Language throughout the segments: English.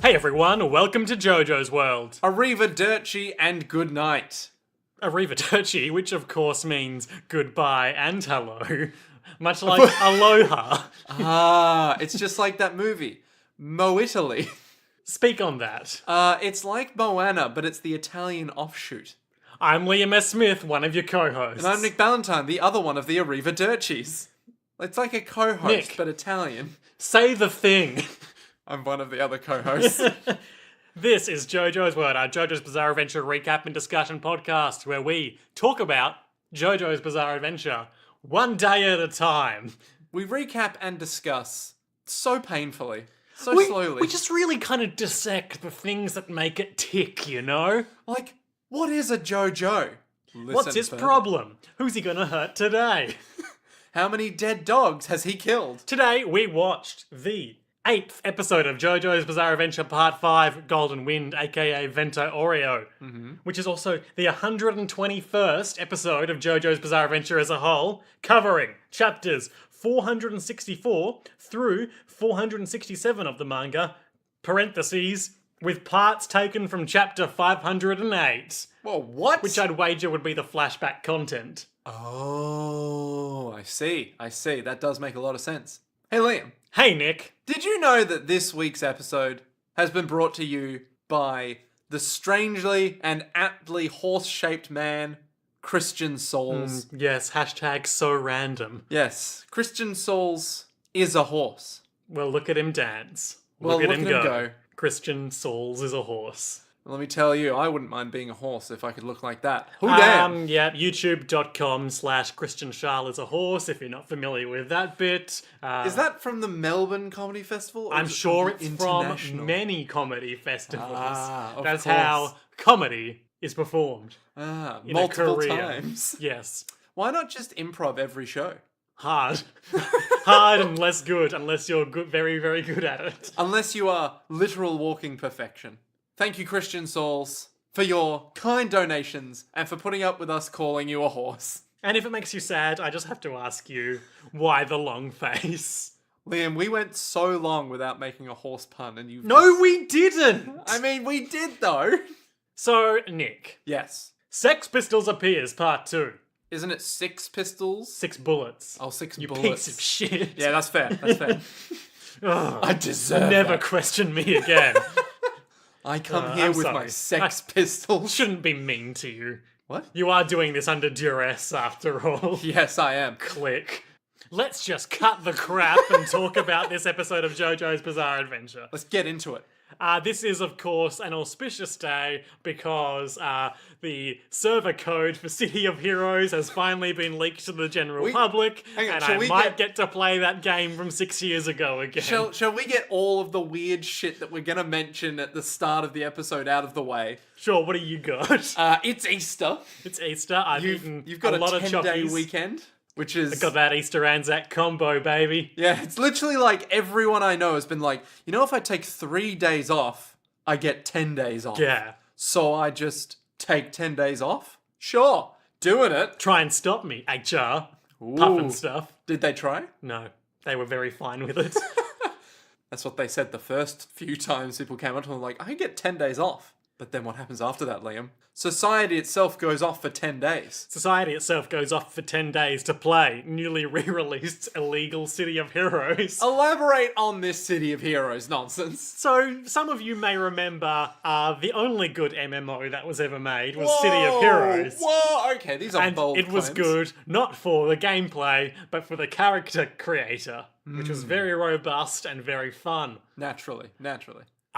Hey everyone, welcome to Jojo's World. Arrivederci and good night. Arrivederci, which of course means goodbye and hello. Much like aloha. It's just like that movie, Mo Italy. Speak on that. It's like Moana, but it's the Italian offshoot. I'm Liam S. Smith, one of your co-hosts. And I'm Nick Ballantyne, the other one of the Arrivedercis. It's like a co-host, Nick. but Italian. Say the thing. I'm one of the other co-hosts. This is Jojo's World, our Jojo's Bizarre Adventure recap and discussion podcast, where we talk about Jojo's Bizarre Adventure one day at a time. We recap and discuss so painfully, so We slowly. just really kind of dissect the things that make it tick, you know? Like, what is a Jojo? What's his Listen problem? Who's he gonna hurt today? How many dead dogs has he killed? Today we watched the 8th episode of JoJo's Bizarre Adventure Part 5, Golden Wind, aka Vento Oreo, which is also the 121st episode of JoJo's Bizarre Adventure as a whole, covering chapters 464 through 467 of the manga, parentheses, with parts taken from chapter 508, Well, what? which I'd wager would be the flashback content. Oh, I see. That does make a lot of sense. Hey, Liam, Hey Nick. did you know that this week's episode has been brought to you by the strangely and aptly horse-shaped man, Christian Souls? Yes, hashtag so random. Yes, Christian Souls is a horse. Well, look at him dance. Well, look at him go. Christian Souls is a horse. Let me tell you, I wouldn't mind being a horse if I could look like that. Who damn? Yeah, youtube.com/Christian Charles is a horse, if you're not familiar with that bit. Is that from the Melbourne Comedy Festival? or I'm is it sure the it's international? from many comedy festivals. Of That's course. how comedy is performed. in Multiple a career. times. Yes. Why not just improv every show? Hard. Hard and less good, unless you're good, very, very good at it. Unless you are literal walking perfection. Thank you, Christian Souls, for your kind donations and for putting up with us calling you a horse. And if it makes you sad, I just have to ask you, why the long face? Liam, we went so long without making a horse pun and you... No, we didn't! I mean, we did though. So, Nick, Yes. Sex Pistols Appears, Part 2. Isn't it 6 pistols? 6 bullets. Oh, 6 You bullets. piece of shit. Yeah, that's fair. That's fair. Ugh. I deserve Never that. question me again. I come here I'm with sorry. my Sex Pistols. Shouldn't be mean to you. What? You are doing this under duress, after all. Yes, I am. Click. Let's just cut the crap and talk about this episode of JoJo's Bizarre Adventure. Let's get into it. This is, of course, an auspicious day because the server code for City of Heroes has finally been leaked to the general public, hang on, and shall I we might get to play that game from 6 years ago again. Shall we get all of the weird shit that we're going to mention at the start of the episode out of the way? Sure, what do you got? It's Easter. It's Easter. I've eaten You've got a lot of 10-day chockies. weekend, which is... Got that Easter Anzac combo, baby. Yeah, it's literally like everyone I know has been like, you know, if I take 3 days off, I get 10 days off. Yeah. So I just take 10 days off? Sure. Doing it. Try and stop me, HR. Ooh. Puffin stuff. Did they try? No, they were very fine with it. That's what they said the first few times people came up to them, like, I get 10 days off. But then what happens after that, Liam? Society itself goes off for 10 days. Society itself goes off for 10 days to play newly re-released illegal City of Heroes. Elaborate on this City of Heroes nonsense. So, some of you may remember the only good MMO that was ever made was City of Heroes. Whoa, okay, these are And bold it was claims. good, not for the gameplay, but for the character creator, which was very robust and very fun. Naturally.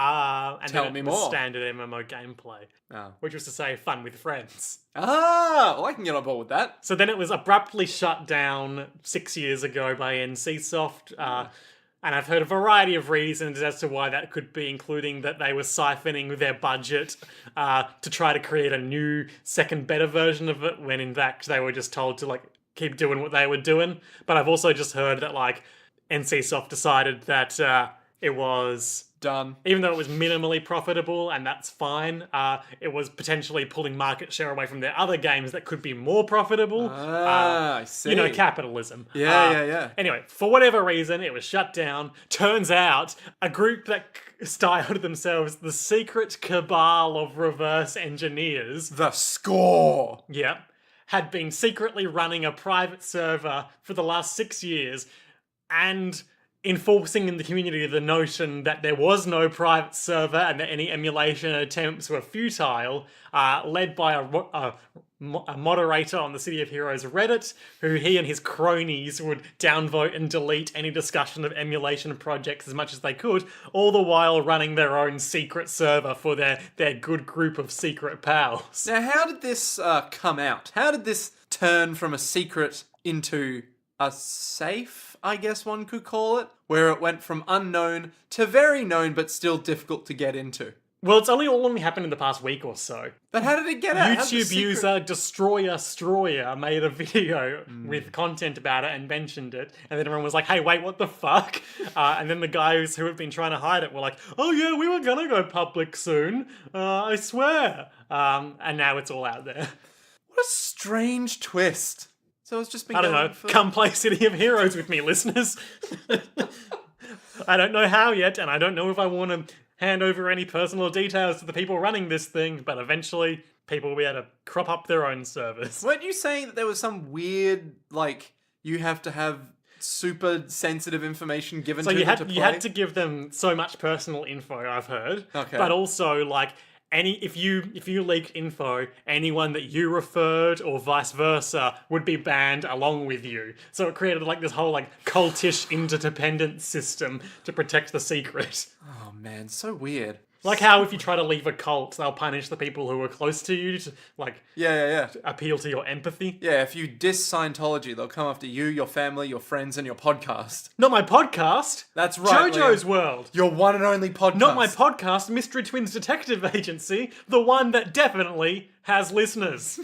And Tell then me it was more. standard MMO gameplay, Oh. which was to say fun with friends. Well, I can get on board with that. So then it was abruptly shut down 6 years ago by NCSoft, and I've heard a variety of reasons as to why that could be, including that they were siphoning their budget to try to create a new, second, better version of it, when in fact they were just told to like keep doing what they were doing. But I've also just heard that like NCSoft decided that It was... Done. Even though it was minimally profitable, and that's fine, it was potentially pulling market share away from their other games that could be more profitable. I see. Capitalism. Yeah. Anyway, for whatever reason, it was shut down. Turns out, a group that styled themselves the Secret Cabal of Reverse Engineers. The Score. Yep. Had been secretly running a private server for the last 6 years and enforcing in the community the notion that there was no private server and that any emulation attempts were futile, led by a moderator on the City of Heroes Reddit, who he and his cronies would downvote and delete any discussion of emulation projects as much as they could, all the while running their own secret server for their good group of secret pals. Now, how did this come out? How did this turn from a secret into a safe, I guess one could call it, where it went from unknown to very known but still difficult to get into? Well, it's only happened in the past week or so. But how did it get out? YouTube user Destroyer made a video with content about it and mentioned it, and then everyone was like, hey, wait, what the fuck? And then the guys who had been trying to hide it were like, oh yeah, we were gonna go public soon, I swear. And now it's all out there. What a strange twist. So it's just been I don't know, come play City of Heroes with me, listeners. I don't know how yet, and I don't know if I want to hand over any personal details to the people running this thing, but eventually people will be able to crop up their own servers. Weren't you saying that there was some weird, like, you have to have super sensitive information given to them to play? You had to give them so much personal info, I've heard. Okay. But also, like, if you leaked info, anyone that you referred or vice versa would be banned along with you. So it created like this whole like cultish interdependent system to protect the secret. Oh man, so weird. Like how if you try to leave a cult, they'll punish the people who are close to you to like appeal to your empathy. Yeah, if you diss Scientology, they'll come after you, your family, your friends, and your podcast. Not my podcast. That's right, Jojo's Liam. World. Your one and only podcast. Not my podcast, Mystery Twins Detective Agency, the one that definitely has listeners.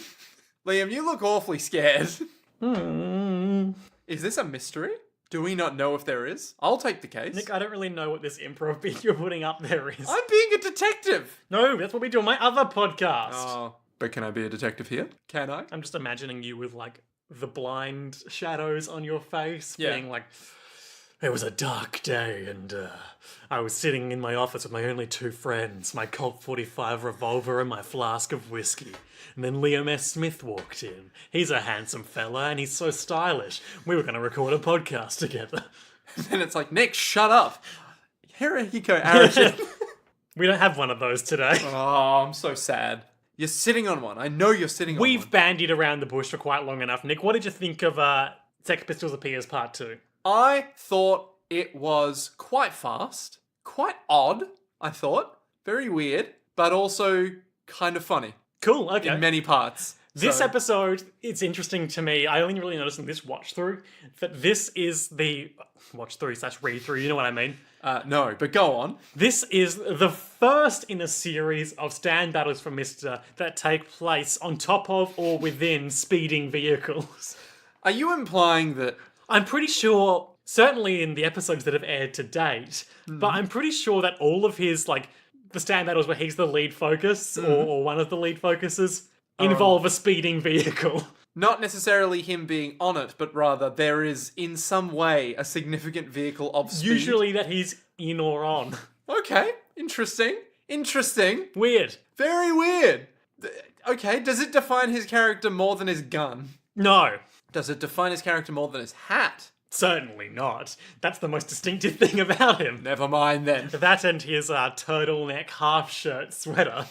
Liam, you look awfully scared. Is this a mystery? Do we not know if there is? I'll take the case. Nick, I don't really know what this improv bit you're putting up there is. I'm being a detective. No, that's what we do on my other podcast. Oh, but can I be a detective here? Can I? I'm just imagining you with like the blind shadows on your face, being like, it was a dark day and I was sitting in my office with my only two friends, my Colt 45 revolver and my flask of whiskey. And then Liam S. Smith walked in. He's a handsome fella and he's so stylish. We were going to record a podcast together. Then it's like, Nick, shut up. Here you go, Aaron. We don't have one of those today. Oh, I'm so sad. You're sitting on one. I know you're sitting on one. We've bandied around the bush for quite long enough. Nick, what did you think of Sex Pistols Appears Part 2? I thought it was quite fast, quite odd, I thought. Very weird, but also kind of funny. Cool, okay. In many parts. This episode, it's interesting to me. I only really noticed in this watch through that this is the watch through / read through. You know what I mean? No, but go on. This is the first in a series of stand battles for Mista that take place on top of or within speeding vehicles. Are you implying that? I'm pretty sure, certainly in the episodes that have aired to date, but I'm pretty sure that all of his like the stand battles where he's the lead focus or one of the lead focuses involve a speeding vehicle. Not necessarily him being on it, but rather there is in some way a significant vehicle of speed. Usually that he's in or on. Okay, interesting. Weird. Very weird. Okay, does it define his character more than his gun? No. Does it define his character more than his hat? Certainly not. That's the most distinctive thing about him. Never mind then. That and his turtleneck half-shirt sweater.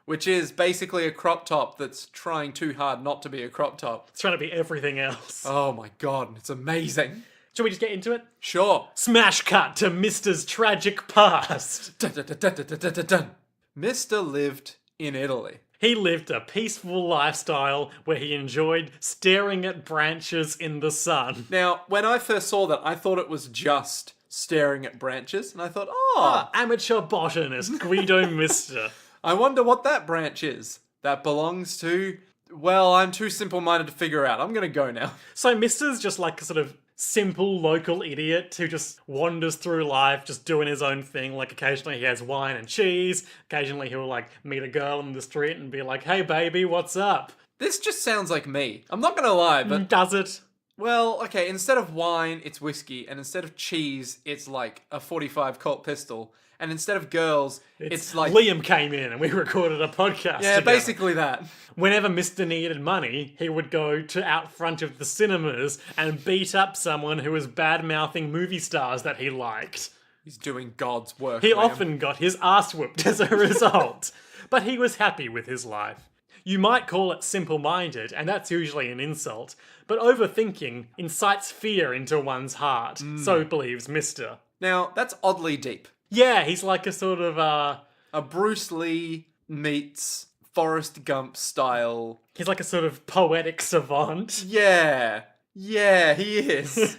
Which is basically a crop top that's trying too hard not to be a crop top. It's trying to be everything else. Oh my god, it's amazing. Shall we just get into it? Sure. Smash cut to Mista's tragic past. Dun, dun, dun, dun, dun, dun, dun, dun. Mista lived in Italy. He lived a peaceful lifestyle where he enjoyed staring at branches in the sun. Now, when I first saw that, I thought it was just staring at branches, and I thought, oh, Amateur botanist Guido Mista. I wonder what that branch is. That belongs to... Well, I'm too simple-minded to figure out. I'm gonna go now. So Mista's just like sort of simple local idiot who just wanders through life, just doing his own thing. Like, occasionally he has wine and cheese. Occasionally he'll, like, meet a girl in the street and be like, hey, baby, what's up? This just sounds like me. I'm not gonna lie, but... Does it? Well, okay, instead of wine, it's whiskey. And instead of cheese, it's like a 45 Colt pistol. And instead of girls, it's like... Liam came in and we recorded a podcast Yeah, together. basically that. Whenever Mr. needed money, he would go to out front of the cinemas and beat up someone who was bad-mouthing movie stars that he liked. He's doing God's work. He Liam. often got his ass whooped as a result, but he was happy with his life. You might call it simple-minded, and that's usually an insult, but overthinking incites fear into one's heart, so believes Mr. Now, that's oddly deep. Yeah, he's like a sort of, A Bruce Lee meets Forrest Gump style. he's like a sort of poetic savant. Yeah. Yeah, he is.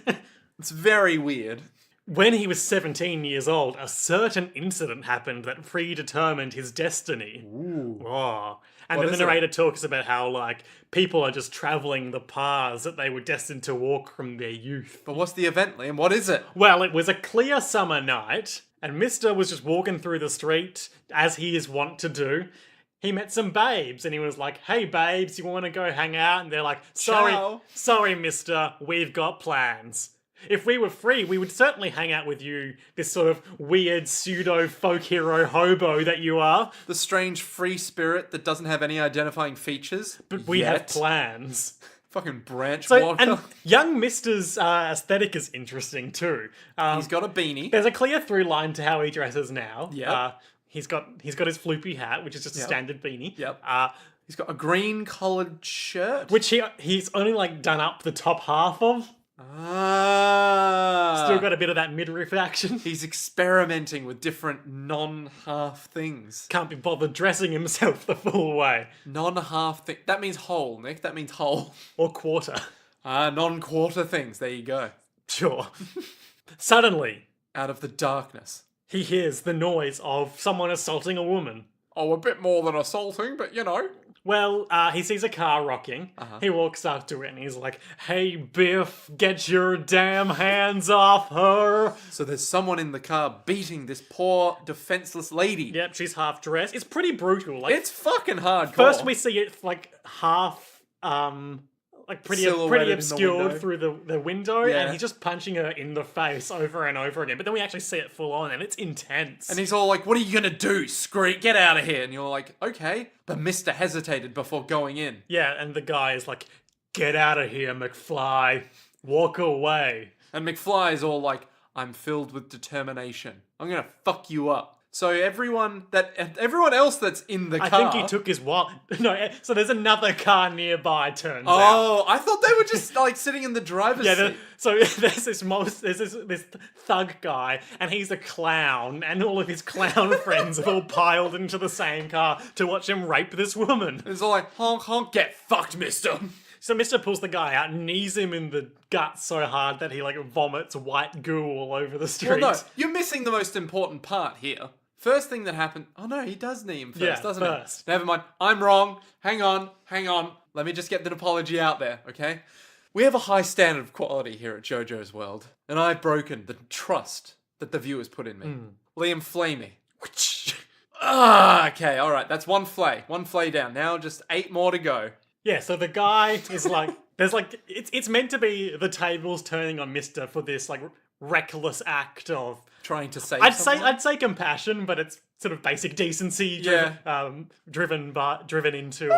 It's very weird. When he was 17 years old, a certain incident happened that predetermined his destiny. Ooh. Oh. And What then is the it? narrator talks about how, like, people are just travelling the paths that they were destined to walk from their youth. But what's the event, Liam? What is it? Well, it was a clear summer night, and Mr. was just walking through the street, as he is wont to do. He met some babes, and he was like, hey, babes, you want to go hang out? And they're like, Ciao. sorry, mister, we've got plans. If we were free, we would certainly hang out with you, this sort of weird pseudo-folk hero hobo that you are. The strange free spirit that doesn't have any identifying features. But we have yet. plans. Fucking branch So, walker. and young Mister's aesthetic is interesting too. He's got a beanie. There's a clear through line to how he dresses now. Yep. He's got his floopy hat, which is just a Yep. standard beanie. Yep. He's got a green collared shirt. Which he's only like done up the top half of. Ah. Still got a bit of that midriff action. He's experimenting with different non-half things. Can't be bothered dressing himself the full way. Non-half thing. That means whole, Nick. That means whole. Or quarter. Non-quarter things. There you go. Sure. Suddenly, Out of the darkness. he hears the noise of someone assaulting a woman. Oh, a bit more than assaulting, but you know. Well, he sees a car rocking. He walks up to it and he's like, hey, Biff, get your damn hands off her. So there's someone in the car beating this poor, defenseless lady. Yep, she's half dressed. It's pretty brutal. Like, It's fucking hardcore. first we see it like half, like pretty Silhouetted in the obscured window. through the window, Yeah. and he's just punching her in the face over and over again. But then we actually see it full on, and it's intense. And he's all like, what are you gonna do? Scream, get out of here. And you're like, okay. But Mr. hesitated before going in. yeah, and the guy is like, get out of here, McFly. Walk away. And McFly is all like, I'm filled with determination. I'm gonna fuck you up. So everyone else that's in the I car. think he took his wallet. No, so there's another car nearby, turns out. Oh, I thought they were just like sitting in the driver's Yeah, seat. so there's this thug guy, and he's a clown, and all of his clown friends have all piled into the same car to watch him rape this woman. It's all like, honk, honk, get fucked, mister. So Mr. pulls the guy out, knees him in the gut so hard that he like vomits white goo all over the street. Well, no, you're missing the most important part here. First thing that happened. Oh no, he does knee him first, Yeah, doesn't first. he? Never mind. I'm wrong. Hang on. Let me just get the apology out there, okay? We have a high standard of quality here at JoJo's World, and I've broken the trust that the viewers put in me. Liam, flay me. Okay, alright, that's one flay. One flay down. Now just 8 more to go. Yeah, so the guy is like, there's like, it's meant to be the tables turning on Mr. for this like reckless act of, Trying to save someone. I'd say compassion, but it's sort of basic decency driven into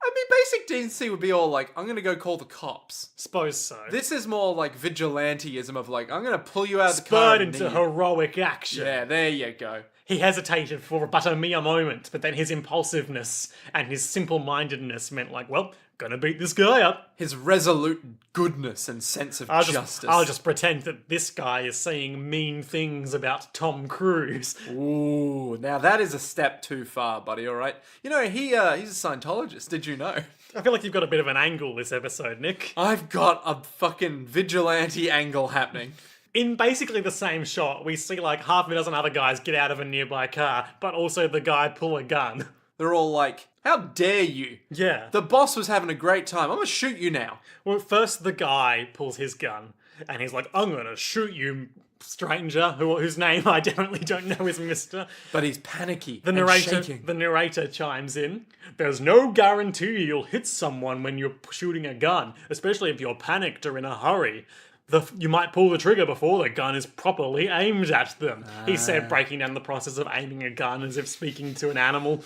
I mean, basic decency would be all like, I'm gonna go call the cops. suppose so. This is more like vigilanteism of like, I'm gonna pull you out of the car. Spurred and into knee you. heroic action. Yeah, there you go. He hesitated for but a mere moment, but then his impulsiveness and his simple-mindedness meant like, well, gonna beat this guy up. His resolute goodness and sense of justice. I'll just pretend that this guy is saying mean things about Tom Cruise. Ooh, now that is a step too far, buddy, alright? You know, he's a Scientologist, did you know? I feel like you've got a bit of an angle this episode, Nick. I've got a fucking vigilante angle happening. In basically the same shot, we see like half a dozen other guys get out of a nearby car, but also the guy pull a gun. They're all like, How dare you? Yeah. The boss was having a great time. I'm gonna shoot you now. Well, first the guy pulls his gun, and he's like, I'm gonna shoot you, stranger, whose name I definitely don't know is Mister. But he's panicky The and narrator, shaking. the narrator chimes in. There's no guarantee you'll hit someone when you're shooting a gun, especially if you're panicked or in a hurry. You might pull the trigger before the gun is properly aimed at them. He said, breaking down the process of aiming a gun as if speaking to an animal.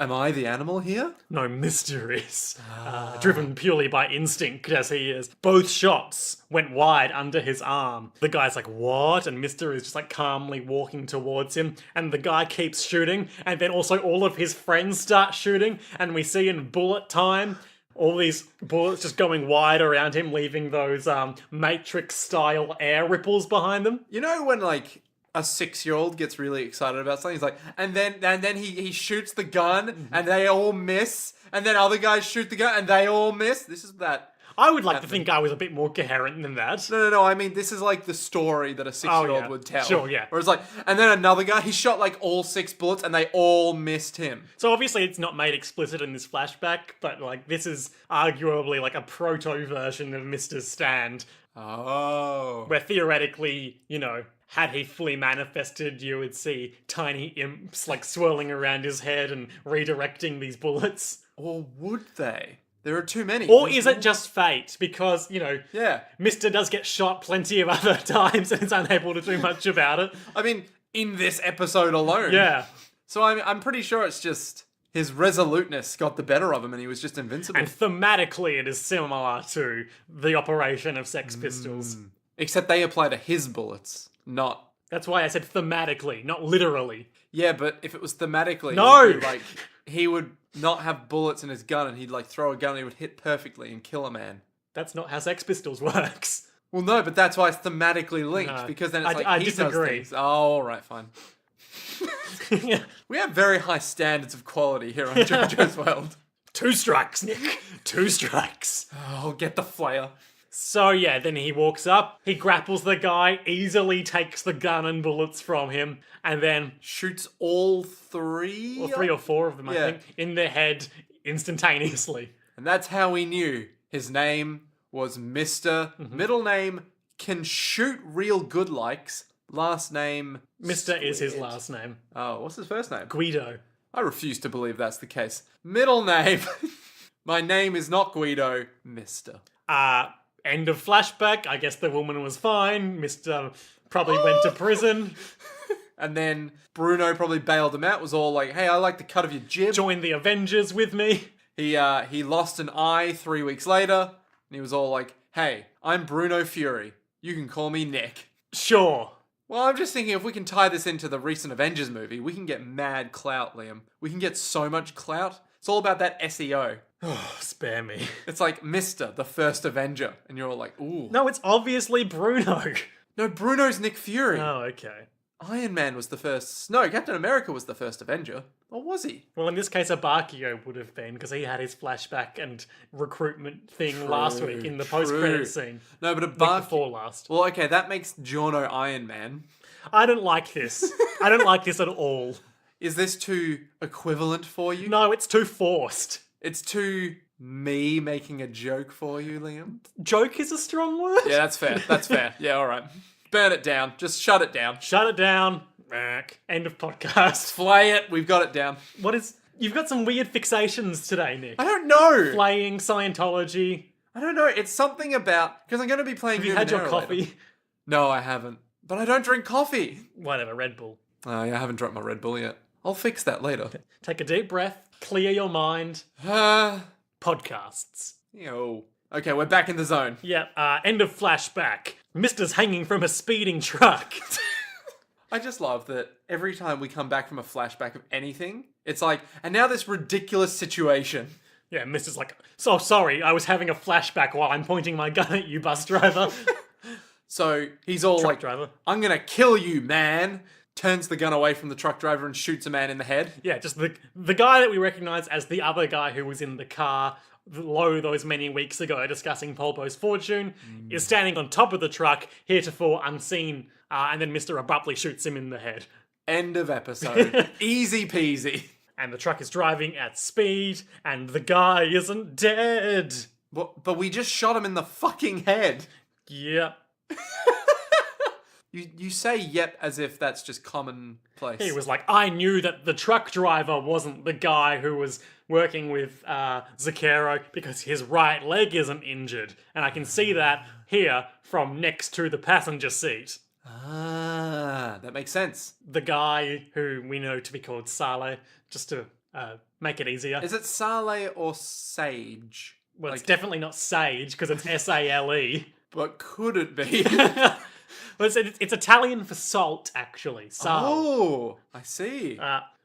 Am I the animal here? No, Mister is. Driven purely by instinct as he is. Both shots went wide under his arm. The guy's like, what? And Mister is just like calmly walking towards him. And the guy keeps shooting. And then also all of his friends start shooting. And we see in bullet time, all these bullets just going wide around him, leaving those Matrix-style air ripples behind them. You know when, like, a 6-year-old gets really excited about something, he's like, and then he shoots the gun, and they all miss, and then other guys shoot the gun, and they all miss? This is that... I would like to think I was a bit more coherent than that. No, I mean, this is like the story that a 6-year-old would tell. Sure, yeah. Where it's like, and then another guy, he shot like all 6 bullets, and they all missed him. So obviously it's not made explicit in this flashback, but like this is arguably like a proto version of Mr. Stand, Oh. where theoretically, you know, had he fully manifested, you would see tiny imps like swirling around his head and redirecting these bullets. Or would they? There are too many. Or is it just fate? Because, you know, Yeah. Mr. does get shot plenty of other times and is unable to do much about it. I mean, in this episode alone. Yeah. So I'm pretty sure it's just his resoluteness got the better of him and he was just invincible. And thematically, it is similar to the operation of Sex Pistols. Except they apply to his bullets, not... That's why I said thematically, not literally. Yeah, but if it was thematically... No! It would be like, he would not have bullets in his gun and he'd like throw a gun and he would hit perfectly and kill a man. That's not how Sex Pistols works. Well, no, but that's why it's thematically linked, No, because then it's like I he disagree. does things. Oh, alright, fine. Yeah. We have very high standards of quality here on JoJo's World. 2 strikes, Nick. 2 strikes. Oh, get the flare. So yeah, then he walks up, he grapples the guy, easily takes the gun and bullets from him, and then... Shoots all 3? Or 3 or 4 of them, I Yeah. think, in the head instantaneously. And that's how we knew his name was Mr. Middle name can shoot real good likes. Last name... Mister is his Squid. last name. Oh, what's his first name? Guido. I refuse to believe that's the case. Middle name... My name is not Guido, Mr. End of flashback. I guess the woman was fine. Mister probably went to prison. And then Bruno probably bailed him out, was all like, hey, I like the cut of your jib. Joined the Avengers with me. He lost an eye 3 weeks later, and he was all like, hey, I'm Bruno Fury. You can call me Nick. Sure. Well, I'm just thinking if we can tie this into the recent Avengers movie, we can get mad clout, Liam. We can get so much clout. It's all about that SEO. Oh, spare me. It's like Mr. the First Avenger, and you're all like, ooh. No, it's obviously Bruno. No, Bruno's Nick Fury. Oh, okay. Iron Man was the first... No, Captain America was the first Avenger. Or was he? Well, in this case, Abakio would have been, because he had his flashback and recruitment thing last week in the post-credit scene. No, but Week Abak... before last. Well, okay, that makes Giorno Iron Man. I don't like this. I don't like this at all. Is this too equivalent for you? No, it's too forced. It's too me making a joke for you, Liam? Joke is a strong word. Yeah, that's fair. That's fair. Yeah, alright. Burn it down. Just shut it down. Shut it down. End of podcast. Flay it. We've got it down. What is... You've got some weird fixations today, Nick. I don't know. Flaying, Scientology. I don't know. It's something about... Because I'm going to be playing Have you had your Numenera coffee? later. No, I haven't. But I don't drink coffee. Whatever, Red Bull. Oh, yeah, I haven't drunk my Red Bull yet. I'll fix that later. Take a deep breath. Clear your mind. Uh, Podcasts. yo. Okay, we're back in the zone. Yeah, end of flashback. Mister's hanging from a speeding truck. I just love that every time we come back from a flashback of anything, it's like, and now this ridiculous situation. Yeah, Mister's like, so sorry, I was having a flashback while I'm pointing my gun at you, bus driver. So he's all Truck like, driver. I'm gonna kill you, man. Turns the gun away from the truck driver and shoots a man in the head. Yeah, just the guy that we recognize as the other guy who was in the car low those many weeks ago discussing Polpo's fortune is standing on top of the truck, heretofore unseen, and then Mister abruptly shoots him in the head. End of episode. Easy peasy. and the truck is driving at speed, and the guy isn't dead. But we just shot him in the fucking head. Yep. You say yep as if that's just commonplace. He was like, I knew that the truck driver wasn't the guy who was working with Zucchero because his right leg isn't injured. And I can see that here from next to the passenger seat. Ah, that makes sense. The guy who we know to be called Saleh, just to make it easier. Is it Saleh or Sage? Well, it's definitely not Sage because it's Sale. But could it be? Well, it's Italian for salt, actually. Sal. Oh, I see.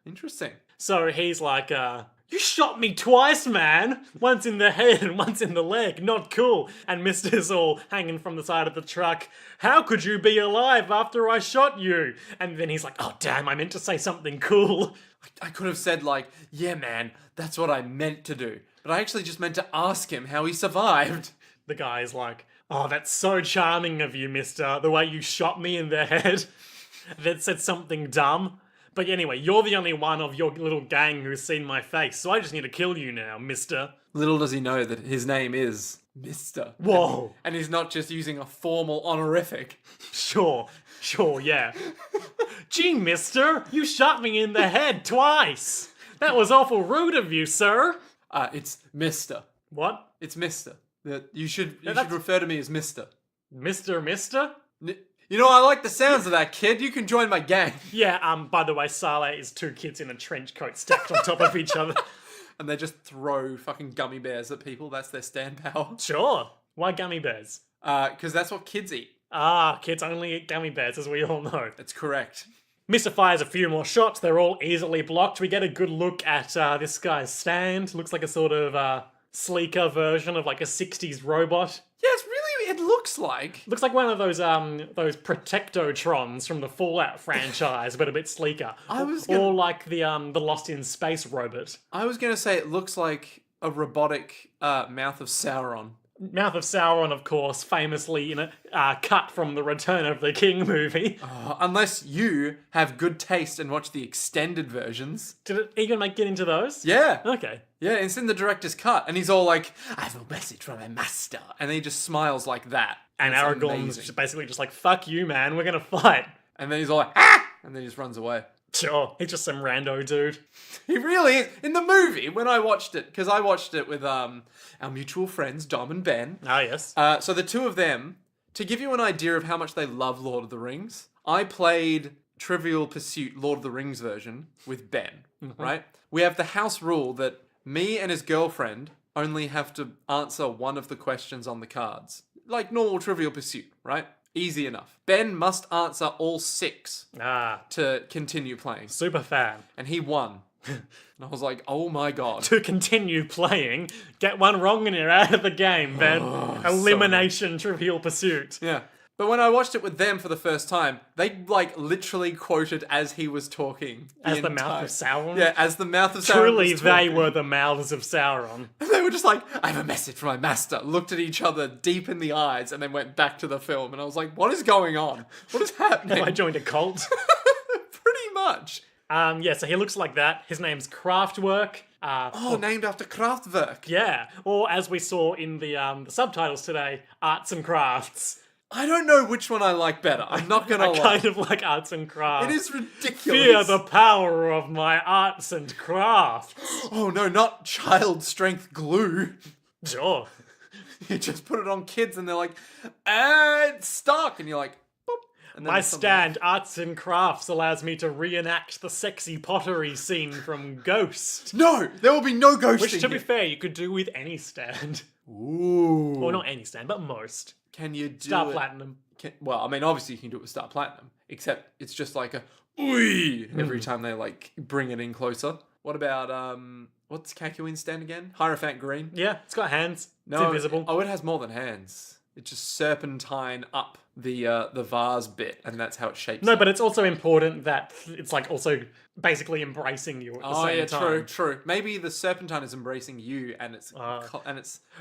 Interesting. So he's like, you shot me twice, man. Once in the head and once in the leg. Not cool. And Mister's all hanging from the side of the truck. How could you be alive after I shot you? And then he's like, oh, damn, I meant to say something cool. I could have said like, yeah, man, that's what I meant to do. But I actually just meant to ask him how he survived. The guy's like, oh, that's so charming of you, mister. The way you shot me in the head. That said something dumb. But anyway, you're the only one of your little gang who's seen my face, so I just need to kill you now, mister. Little does he know that his name is Mister. Whoa. And he's not just using a formal honorific. Sure, yeah. Gee, mister, you shot me in the head twice. That was awful rude of you, sir. It's Mister. What? It's Mister. You should refer to me as Mister. Mister? You know, I like the sounds of that, kid. You can join my gang. Yeah, by the way, Saleh is two kids in a trench coat stacked on top of each other. And they just throw fucking gummy bears at people. That's their stand power. Sure. Why gummy bears? Because that's what kids eat. Kids only eat gummy bears, as we all know. That's correct. Mister fires a few more shots. They're all easily blocked. We get a good look at this guy's stand. Looks like a sort of sleeker version of like a 60s robot. Yeah, it looks like. Looks like one of those Protectotrons from the Fallout franchise, but a bit sleeker. Or like the Lost in Space robot. I was gonna say it looks like a robotic Mouth of Sauron. Mouth of Sauron, of course, famously in a cut from the Return of the King movie. Unless you have good taste and watch the extended versions. Did it even get into those? Yeah. Okay. Yeah, it's in the director's cut. And he's all like, I have a message from my master. And then he just smiles like that. And Aragorn's basically just like, fuck you, man, we're gonna fight. And then he's all like, ah! And then he just runs away. Sure, he's just some rando dude. He really is. In the movie, when I watched it, because I watched it with our mutual friends, Dom and Ben. Ah, yes. So the two of them, to give you an idea of how much they love Lord of the Rings, I played Trivial Pursuit Lord of the Rings version with Ben, right? We have the house rule that me and his girlfriend only have to answer one of the questions on the cards. Like normal Trivial Pursuit, right? Easy enough. Ben must answer all 6 to continue playing. Super fan. And he won. And I was like, oh my god. To continue playing, get one wrong and you're out of the game, Ben. Elimination Trivial Pursuit. Yeah. But when I watched it with them for the first time, they like literally quoted as he was talking. As the mouth of Sauron? Yeah, as the mouth of Sauron. Truly, they were the mouths of Sauron. And they were just like, I have a message from my master. Looked at each other deep in the eyes and then went back to the film. And I was like, what is going on? What is happening? I joined a cult. Pretty much. Yeah, so he looks like that. His name's Kraftwerk. Named after Kraftwerk. Yeah, or as we saw in the subtitles today, Arts and Crafts. I don't know which one I like better. I'm not gonna lie. I kind of like Arts and Crafts. It is ridiculous. Fear the power of my arts and crafts. Oh no, not child strength glue. Sure. You just put it on kids and they're like, it's stuck. And you're like, boop. And My stand, Arts and Crafts, allows me to reenact the sexy pottery scene from Ghost. No, there will be no ghost. Which, to be fair, you could do with any stand. Ooh. Well, not any stand, but most. Can you do Star Platinum. Well, I mean, obviously you can do it with Star Platinum, except it's just like a ooey every time they like bring it in closer. What about what's Kakyoin's stand again? Hierophant Green. Yeah, it's got hands. No, it's invisible. Oh, it has more than hands. It just serpentine up the vase bit, and that's how it shapes. No, but it's also important that it's like also basically embracing you at the Oh same yeah, time. true. Maybe the serpentine is embracing you, and it's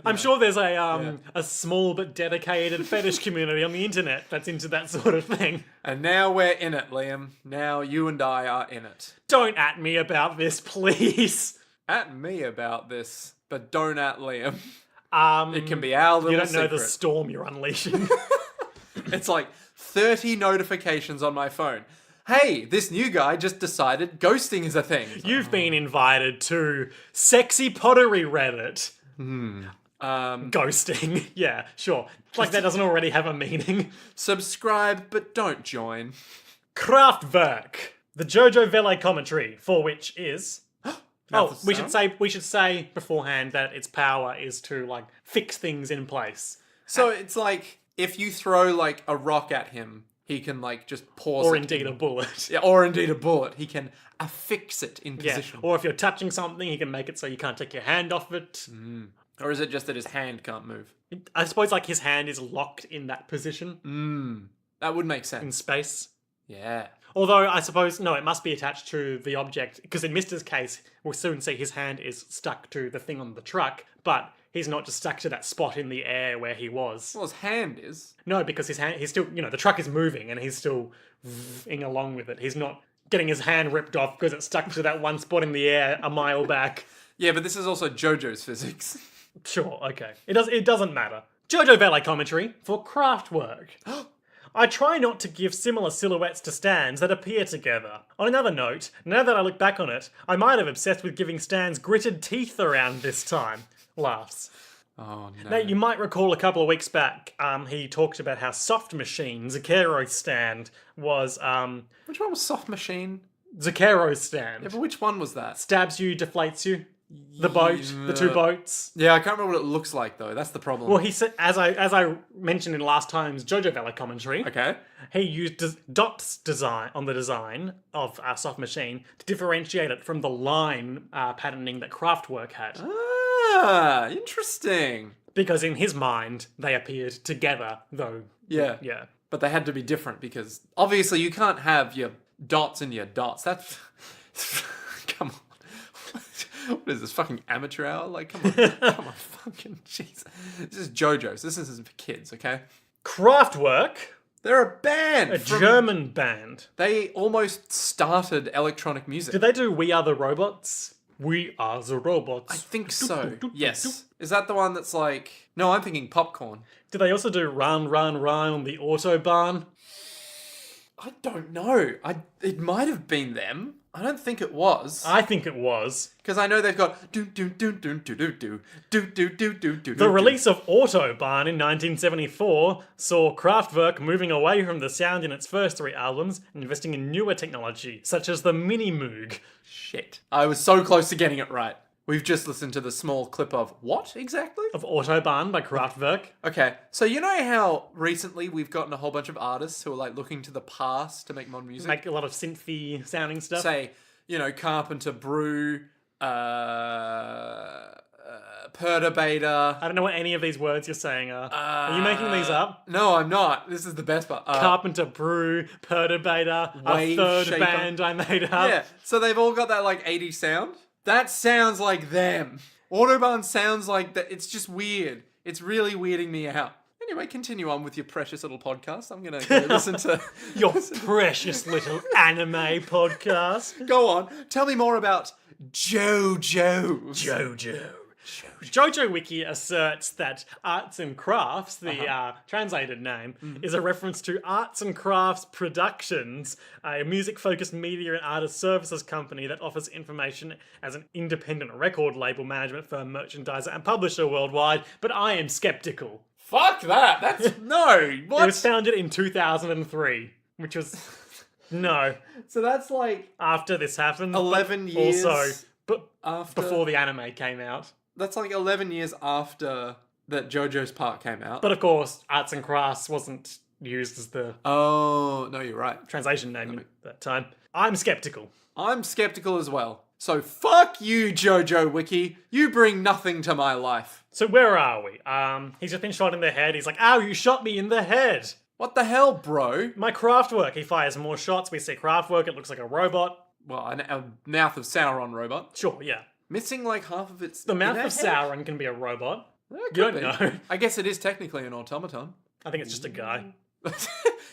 I'm sure there's a small but dedicated fetish community on the internet that's into that sort of thing. And now we're in it, Liam. Now you and I are in it. Don't at me about this, please. At me about this, but don't at Liam. Um, It can be our little you don't know secret. the storm you're unleashing. It's like 30 notifications on my phone. Hey, this new guy just decided ghosting is a thing. You've been invited to Sexy Pottery Reddit. Ghosting. Yeah, sure. Like that doesn't already have a meaning. Subscribe, but don't join. Kraftwerk. The Jojo Vele commentary, for which is... Oh, we should say beforehand that its power is to, like, fix things in place. So it's like, if you throw, like, a rock at him, he can, like, just pause Or it. indeed a bullet. Yeah, or indeed a bullet. He can affix it in Yeah. position. Or if you're touching something, he can make it so you can't take your hand off it. Or is it just that his hand can't move? I suppose, like, his hand is locked in that position That would make in sense. space. Yeah. Although, I suppose, no, it must be attached to the object, because in Mister's case, we'll soon see his hand is stuck to the thing on the truck, but he's not just stuck to that spot in the air where he was. Well, his hand is. No, because his hand, he's still, the truck is moving and he's still ing along with it. He's not getting his hand ripped off because it's stuck to that one spot in the air a mile back. Yeah, but this is also Jojo's physics. Sure, okay. It doesn't matter. Jojo Valet commentary for Kraftwerk. I try not to give similar silhouettes to stands that appear together. On another note, now that I look back on it, I might have obsessed with giving stands gritted teeth around this time. Laughs. Oh, no. Now, you might recall a couple of weeks back, he talked about how Soft Machine, Zucchero's stand, was, Which one was Soft Machine? Zucchero's stand. Yeah, but which one was that? Stabs you, deflates you. The boat, the two boats. Yeah, I can't remember what it looks like, though. That's the problem. Well, he said, as I mentioned in last time's Jojo Valet commentary, Okay. he used dots design on the design of Soft Machine to differentiate it from the line patterning that Kraftwerk had. Ah, interesting. Because in his mind, they appeared together, though. Yeah. Yeah. But they had to be different because obviously you can't have your dots and your dots. That's... Come on. What is this, fucking amateur hour? Like, come on. Come on, fucking jeez. This is JoJo's. This isn't for kids, okay? Kraftwerk, They're a band. a German band. They almost started electronic music. Did they do We Are the Robots? We Are the Robots. I think so. Yes. Is that the one that's like... No, I'm thinking Popcorn. Did they also do Run, Run, Run on the Autobahn? I don't know. It might have been them. I don't think it was. I think it was. Because I know they've got do do do do do do do do do do do do. The release of Autobahn in 1974 saw Kraftwerk moving away from the sound in its first three albums and investing in newer technology, such as the Mini Moog. Shit. I was so close to getting it right. We've just listened to the small clip of what exactly? Of Autobahn by Kraftwerk. Okay, so you know how recently we've gotten a whole bunch of artists who are like looking to the past to make modern music? Make a lot of synthy sounding stuff. Say, Carpenter Brew, Perturbator. I don't know what any of these words you're saying are. Are you making these up? No, I'm not. This is the best part. Carpenter Brew, Perturbator, a Wave third Shaper. band I made up. Yeah, so they've all got that like 80s sound. That sounds like them. Autobahn sounds like that. It's just weird. It's really weirding me out. Anyway, continue on with your precious little podcast. I'm going to go listen to... Your precious little anime podcast. Go on. Tell me more about Jojo. Jojo. Jojo Wiki asserts that Arts and Crafts, the translated name, is a reference to Arts and Crafts Productions, a music-focused media and artist services company that offers information as an independent record label management firm, merchandiser, and publisher worldwide, but I am skeptical. Fuck that. That's... No. What? It was founded in 2003, which was... No. So that's like... After this happened. 11 years Also, but after... before the anime came out. That's like 11 years after that JoJo's Part came out. But of course, Arts and Crafts wasn't used as the Oh, no, you're right. translation name at that time. I'm skeptical. I'm skeptical as well. So fuck you, Jojo Wiki. You bring nothing to my life. So where are we? He's just been shot in the head. He's like, ow, you shot me in the head. What the hell, bro? My Kraftwerk. He fires more shots. We see Kraftwerk. It looks like a robot. a mouth of Sauron robot. Sure, yeah. Missing like half of its. The mouth inner of head? Sauron can be a robot. It You could don't be. know. I guess it is technically an automaton. I think it's just a guy.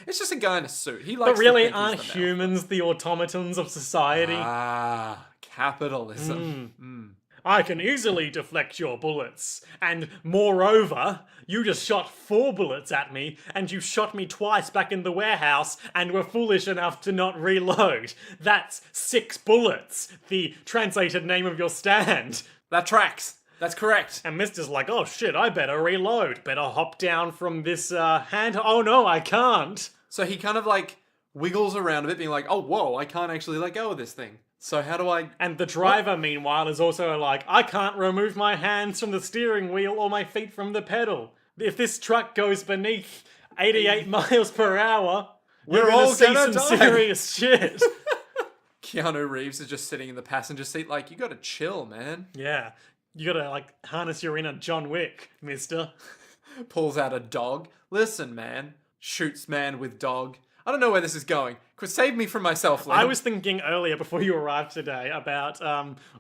It's just a guy in a suit. He likes But really, to think aren't he's the humans the automatons of society? Ah, capitalism. I can easily deflect your bullets. And moreover, you just shot 4 bullets at me, and you shot me twice back in the warehouse, and were foolish enough to not reload. That's 6 bullets, the translated name of your stand. That tracks. That's correct. And Mister's like, oh shit, I better reload. Better hop down from this hand. Oh no, I can't. So he kind of like wiggles around a bit, being like, oh, whoa, I can't actually let go of this thing. So how do I... And the driver, meanwhile, is also like, I can't remove my hands from the steering wheel or my feet from the pedal. If this truck goes beneath 88 miles per hour, We're all see gonna some die. serious shit. Keanu Reeves is just sitting in the passenger seat like, you gotta chill, man. Yeah. You gotta, like, harness your inner John Wick, mister. Pulls out a dog. Listen, man. Shoots man with dog. I don't know where this is going. Could save me from myself, Liam. I was thinking earlier, before you arrived today, about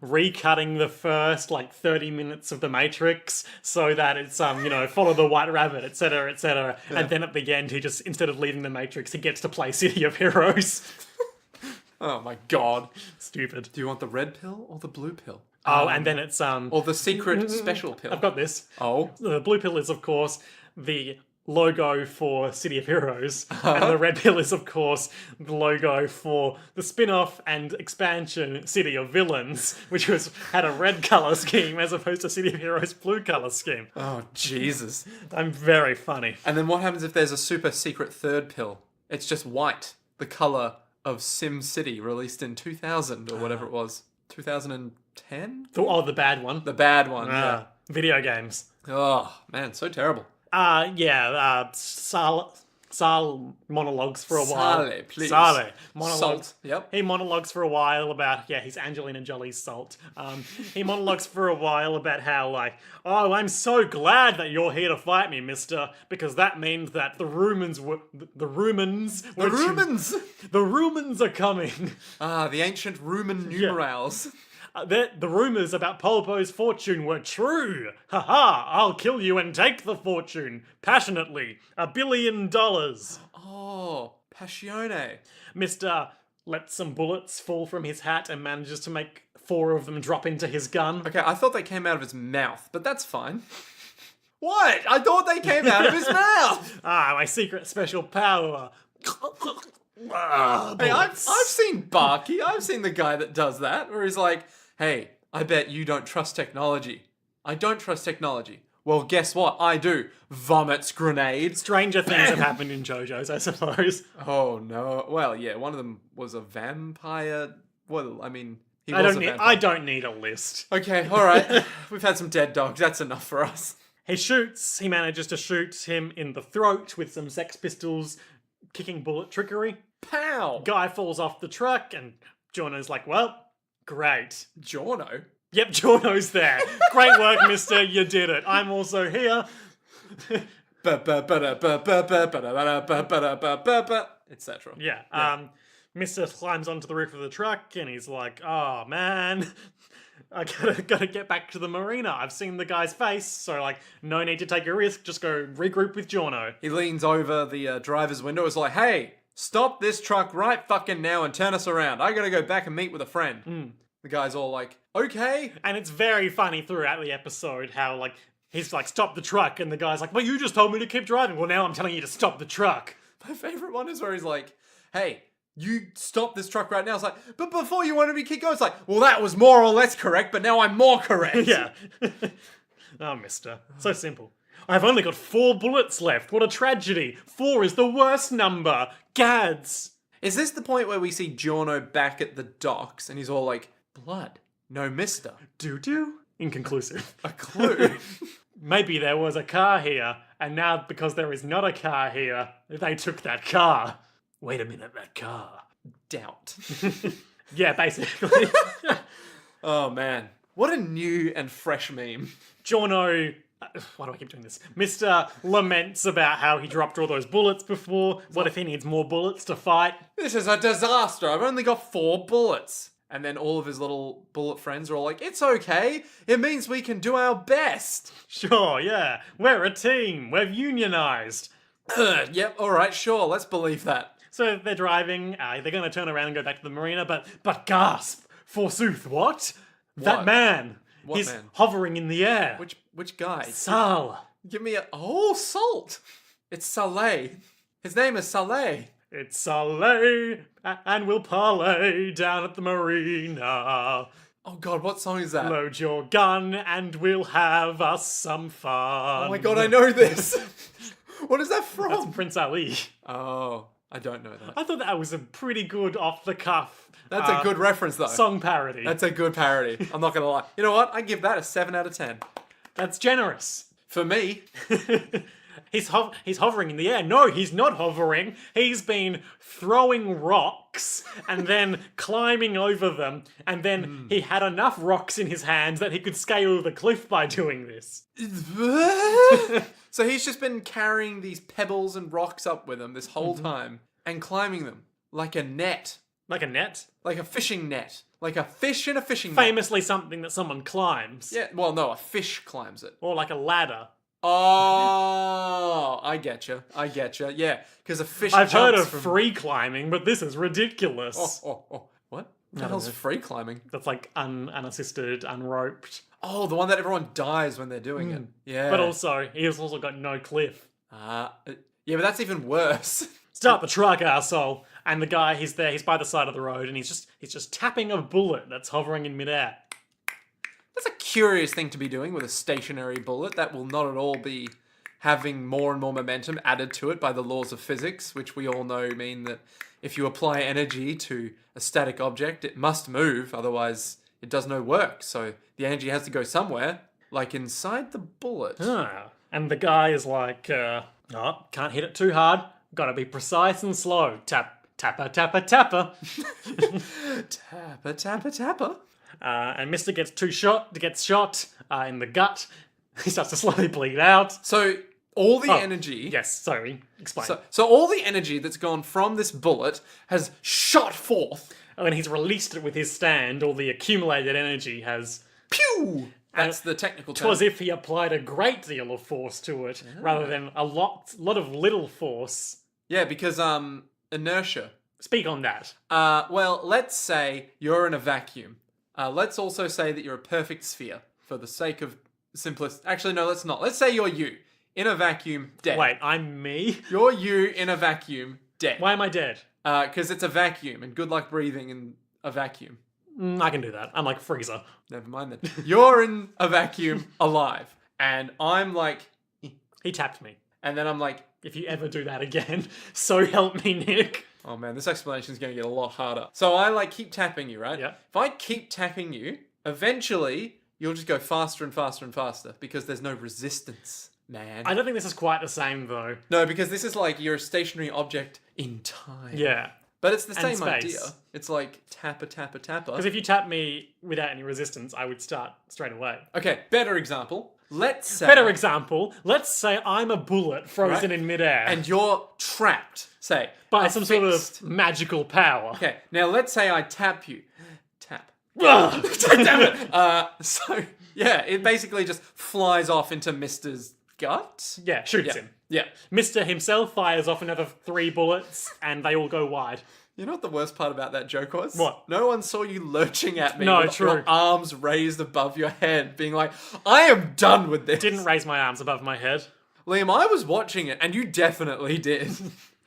recutting the first, 30 minutes of The Matrix so that it's, follow the white rabbit, etc., etc. Yeah. And then at the end, he just, instead of leaving The Matrix, he gets to play City of Heroes. Oh my god. Stupid. Do you want the red pill or the blue pill? Oh, and then it's... Or the secret special pill. I've got this. Oh. The blue pill is, of course, the logo for City of Heroes. And the red pill is, of course, the logo for the spin-off and expansion City of Villains, which had a red colour scheme as opposed to City of Heroes' blue colour scheme. Oh, Jesus. I'm very funny. And then what happens if there's a super secret third pill? It's just white. The colour of Sim City, released in 2000 or whatever it was. 2010? Oh, the bad one. The bad one, yeah. Video games. Oh, man, so terrible. Sal monologues for a while. Sale, please. Sale. Monologues. Salt, yep. He monologues for a while about, he's Angelina Jolie's Salt. He monologues for a while about how, oh, I'm so glad that you're here to fight me, mister, because that means that the Rumans are coming. Ah, the ancient Roman numerals. The rumours about Polpo's fortune were true. Ha! I'll kill you and take the fortune. Passionately. $1 billion. Oh, passione. Mr. lets some bullets fall from his hat and manages to make 4 of them drop into his gun. Okay, I thought they came out of his mouth, but that's fine. What? I thought they came out of his mouth! My secret special power. Hey, I've seen Barky. I've seen the guy that does that, where he's like, hey, I bet you don't trust technology. I don't trust technology. Well, guess what? I do. Vomits grenade. Stranger things have happened in Jojo's, I suppose. Oh, no. Well, yeah, one of them was a vampire. Well, I mean, he was a vampire. I don't need a list. Okay, alright. We've had some dead dogs. That's enough for us. He manages to shoot him in the throat with some Sex Pistols kicking bullet trickery. Pow! Guy falls off the truck and Jorno's like, well, great. Giorno? Yep, Jorno's there. Great work, mister. You did it. I'm also here. Etc. Yeah. Mister climbs onto the roof of the truck and he's like, oh, man. I gotta get back to the marina. I've seen the guy's face, so no need to take a risk. Just go regroup with Giorno. He leans over the driver's window. Is like, hey, stop this truck right fucking now and turn us around. I gotta go back and meet with a friend. The guy's all like, okay. And it's very funny throughout the episode how he's like, stop the truck, and the guy's like, well, you just told me to keep driving. Well, now I'm telling you to stop the truck. My favorite one is where he's like, hey, you stop this truck right now. It's like, but before you wanted me to keep going. It's like, well, that was more or less correct, but now I'm more correct. Yeah. Oh, mister. So simple. I've only got 4 bullets left. What a tragedy. 4 is the worst number. Gads. Is this the point where we see Giorno back at the docks and he's all like, blood, no mister? Doo-doo? Inconclusive. A clue. Maybe there was a car here, and now because there is not a car here, they took that car. Wait a minute, that car. Doubt. Yeah, basically. Oh, man. What a new and fresh meme. Giorno Why do I keep doing this? Mista laments about how he dropped all those bullets before. What if he needs more bullets to fight? This is a disaster. I've only got 4 bullets. And then all of his little bullet friends are all like, it's okay. It means we can do our best. Sure, yeah. We're a team. We're unionized. Yep, all right, sure. Let's believe that. So they're driving. They're going to turn around and go back to the marina, but gasp! Forsooth, what? That What? man. What He's man? hovering in the air. Which guy? Sal. Give me Salt. It's Saleh. His name is Saleh. It's Saleh, and we'll parlay down at the marina. Oh God, what song is that? Load your gun, and we'll have us some fun. Oh my God, I know this. What is that from? That's Prince Ali. Oh, I don't know that. I thought that was a pretty good off-the-cuff That's a good reference though. song parody. That's a good parody. I'm not gonna lie. You know what? I give that a 7 out of 10. That's generous. For me. He's hovering in the air. No, he's not hovering. He's been throwing rocks and then climbing over them. And then he had enough rocks in his hands that he could scale the cliff by doing this. So he's just been carrying these pebbles and rocks up with him this whole time and climbing them like a net. Like a net? Like a fishing net. Like a fish in a fishing net. Famously something that someone climbs. Yeah, well, no, a fish climbs it. Or like a ladder. Oh, I getcha. Yeah, because a fish I've heard jumps of from... free climbing, but this is ridiculous. Oh. What? The hell's free climbing? That's like unassisted, unroped. Oh, the one that everyone dies when they're doing it. Yeah. But also, he's also got no cliff. Yeah, but that's even worse. Start the truck, arsehole. And the guy, he's there, he's by the side of the road, and he's just tapping a bullet that's hovering in midair. That's a curious thing to be doing with a stationary bullet that will not at all be having more and more momentum added to it by the laws of physics, which we all know mean that if you apply energy to a static object, it must move, otherwise it does no work. So the energy has to go somewhere, like inside the bullet. And the guy is like, oh, can't hit it too hard. Gotta be precise and slow. Tap, tapper, tapper, tapper. Tapper, tapper, tapper. And Mr. gets shot in the gut. He starts to slowly bleed out. So all the energy... Yes, sorry. Explain. So all the energy that's gone from this bullet has shot forth. And when he's released it with his stand, all the accumulated energy has... Pew! That's the technical term. It was if he applied a great deal of force to it, rather than a lot of little force. Yeah, because inertia. Speak on that. Well, let's say you're in a vacuum. Let's also say that you're a perfect sphere, for the sake of simplicity. Actually, no, let's not. Let's say you're you, in a vacuum, dead. Wait, I'm me? You're you in a vacuum, dead. Why am I dead? Because it's a vacuum, and good luck breathing in a vacuum. I can do that. I'm like Freezer. Never mind then. You're in a vacuum, alive, and I'm like... He tapped me. And then I'm like... If you ever do that again, so help me, Nick. Oh man, this explanation is going to get a lot harder. So I like keep tapping you, right? Yeah. If I keep tapping you, eventually you'll just go faster and faster and faster because there's no resistance, man. I don't think this is quite the same though. No, because this is like you're a stationary object in time. Yeah. But it's the And same idea. space. It's like tapper, tapper, tapper. Because if you tap me without any resistance, I would start straight away. Okay, better example. Let's say... Better example, let's say I'm a bullet frozen Right. in midair. And you're trapped, say. by some sort fixed- of magical power. Okay, now let's say I tap you. Tap. Ugh. Damn it! So, yeah, it basically just flies off into Mister's gut. Yeah, shoots him. Yeah. Mr. himself fires off another 3 bullets, and they all go wide. You know what the worst part about that joke was? What? No one saw you lurching at me No, with true. your arms raised above your head, being like, I am done with this. Didn't raise my arms above my head. Liam, I was watching it, and you definitely did.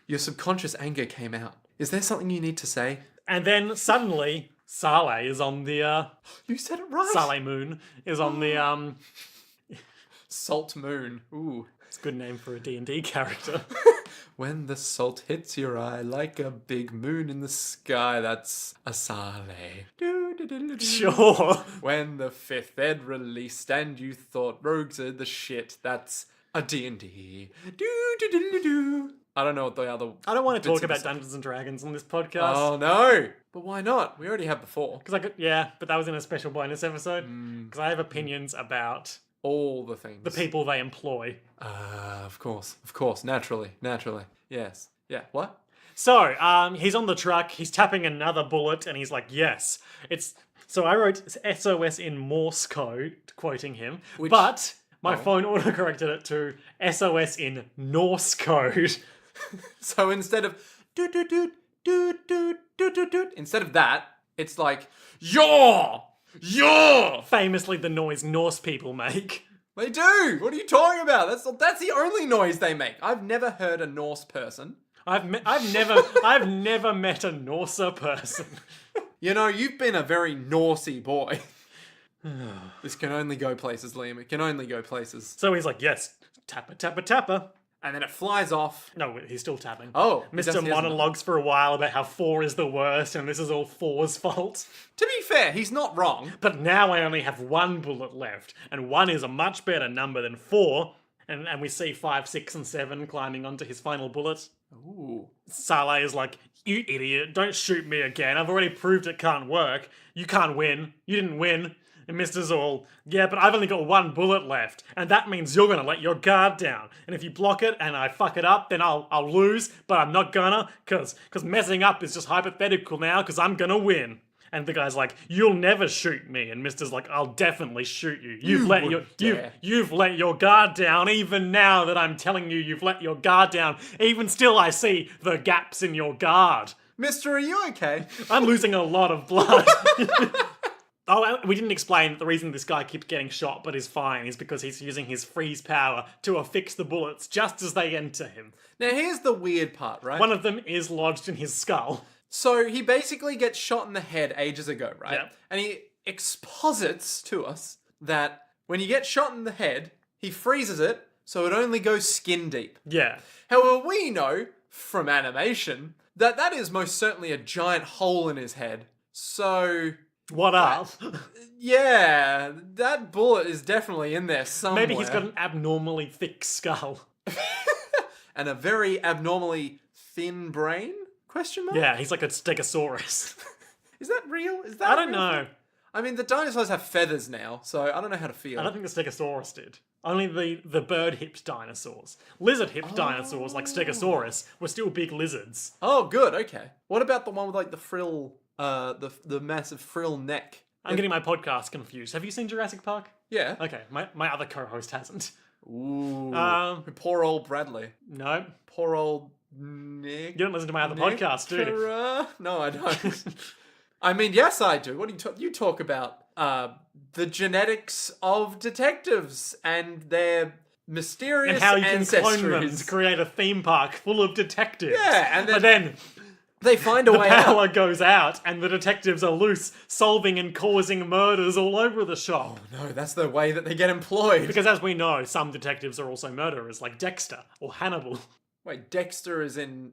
Your subconscious anger came out. Is there something you need to say? And then suddenly, Saleh is on the, You said it right. Saleh Moon is on the, Salt Moon. Ooh. it's a good name for a D&D character. When the salt hits your eye like a big moon in the sky, that's a Saleh. Sure. When the 5th ed released and you thought rogues are the shit, that's a D&D. I don't know what the other... I don't want to talk bits of about the- Dungeons and Dragons on this podcast. Oh no! But why not? We already have the 4. Because yeah, but that was in a special bonus episode. Because I have opinions about All the things. The people they employ. Of course. Naturally. Yes. Yeah, what? So, he's on the truck, he's tapping another bullet, and he's like, yes. So I wrote SOS in Morse code, quoting him, but my phone autocorrected it to SOS in Norse code. So instead of instead of that, it's like, yaw! Famously the noise Norse people make. They do! What are you talking about? That's the only noise they make. I've never heard a Norse person. I've never met a Norse person. You know, you've been a very Norsey boy. This can only go places, Liam. It can only go places. So he's like, yes, tapper, tapper, tapper. And then it flies off. No, he's still tapping. Oh. Mr. monologues for a while about how 4 is the worst and this is all 4's fault. To be fair, he's not wrong. But now I only have 1 bullet left, and 1 is a much better number than 4. And we see 5, 6, and 7 climbing onto his final bullet. Ooh. Saleh is like, you idiot, don't shoot me again. I've already proved it can't work. You can't win. You didn't win. And Mister's all, yeah, but I've only got 1 bullet left, and that means you're gonna let your guard down. And if you block it and I fuck it up, then I'll lose, but I'm not gonna, cause messing up is just hypothetical now, cause I'm gonna win. And the guy's like, you'll never shoot me. And Mister's like, I'll definitely shoot you. You've let your guard down, even now that I'm telling you you've let your guard down. Even still, I see the gaps in your guard. Mister, are you okay? I'm losing a lot of blood. Oh, we didn't explain that the reason this guy keeps getting shot but is fine is because he's using his freeze power to affix the bullets just as they enter him. Now, here's the weird part, right? One of them is lodged in his skull. So he basically gets shot in the head ages ago, right? Yeah. And he exposits to us that when you get shot in the head, he freezes it so it only goes skin deep. Yeah. However, we know from animation that that is most certainly a giant hole in his head. So... What up? Yeah, that bullet is definitely in there somewhere. Maybe he's got an abnormally thick skull. And a very abnormally thin brain? Question mark? Yeah, he's like a stegosaurus. Is that real? Is that I don't real? know. I mean, the dinosaurs have feathers now, so I don't know how to feel. I don't think the stegosaurus did. Only the bird-hipped dinosaurs. Lizard-hipped dinosaurs like stegosaurus were still big lizards. Oh, good, okay. What about the one with like the frill, the massive frill neck? I'm getting my podcast confused. Have you seen Jurassic Park? Yeah. Okay, my other co-host hasn't. Ooh. Poor old Bradley. No. Poor old Nick. You don't listen to my other podcast, do you? No, I don't. I mean, yes, I do. What do you talk? You talk about the genetics of detectives and their mysterious and how you ancestries. can clone them to create a theme park full of detectives. Yeah, and but then they find a the way power out. goes out, and the detectives are loose, solving and causing murders all over the shop. No, that's the way that they get employed. Because as we know, some detectives are also murderers, like Dexter or Hannibal. Wait, Dexter is in